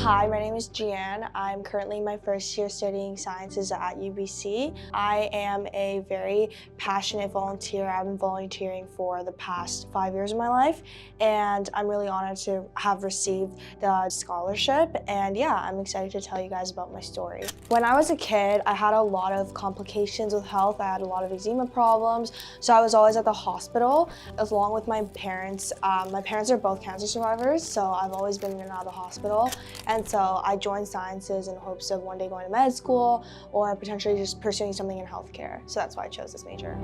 Hi, my name is Jeeahn. I'm currently in my first year studying sciences at UBC. I am a very passionate volunteer. I've been volunteering for the past 5 years of my life, and I'm really honored to have received the scholarship. And yeah, I'm excited to tell you guys about my story. When I was a kid, I had a lot of complications with health. I had a lot of eczema problems, so I was always at the hospital along with my parents. My parents are both cancer survivors, so I've always been in and out of the hospital. And so I joined sciences in hopes of one day going to med school or potentially just pursuing something in healthcare. So that's why I chose this major.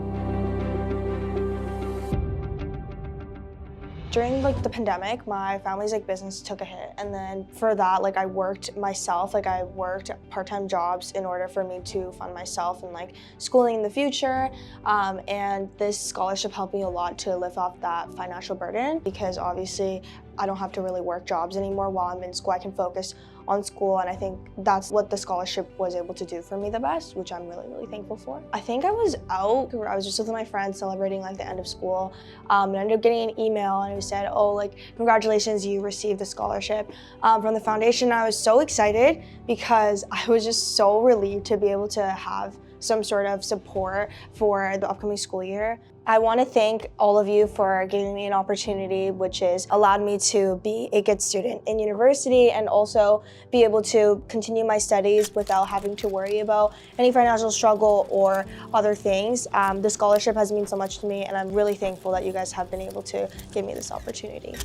During the pandemic, my family's business took a hit, and then for that I worked myself. I worked part-time jobs in order for me to fund myself and schooling in the future. And this scholarship helped me a lot to lift off that financial burden, because obviously I don't have to really work jobs anymore while I'm in school. I can focus on school, and I think that's what the scholarship was able to do for me the best, which I'm really thankful for. I think I was out. I was just with my friends celebrating the end of school, and I ended up getting an email, and it said, "Oh, congratulations, you received the scholarship from the foundation." I was so excited because I was just so relieved to be able to have some sort of support for the upcoming school year. I want to thank all of you for giving me an opportunity, which has allowed me to be a good student in university and also be able to continue my studies without having to worry about any financial struggle or other things. The scholarship has meant so much to me, and I'm really thankful that you guys have been able to give me this opportunity.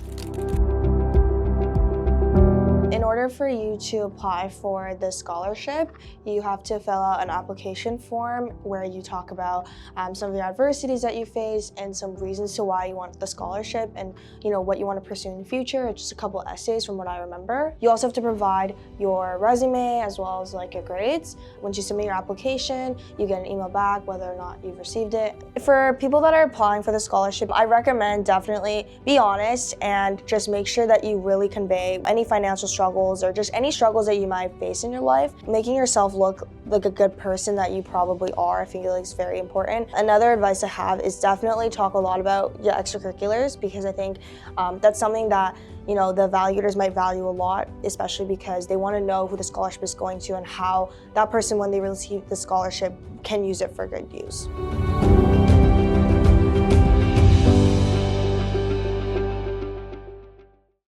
In order for you to apply for the scholarship, you have to fill out an application form where you talk about some of the adversities that you face and some reasons to why you want the scholarship and what you want to pursue in the future. It's just a couple essays from what I remember. You also have to provide your resume as well as your grades. Once you submit your application, you get an email back whether or not you've received it. For people that are applying for the scholarship, I recommend definitely be honest and just make sure that you really convey any financial struggles or just any struggles that you might face in your life. Making yourself look like a good person that you probably are, I think is very important. Another advice I have is definitely talk a lot about your extracurriculars, because I think that's something that the evaluators might value a lot, especially because they want to know who the scholarship is going to and how that person, when they receive the scholarship, can use it for good use.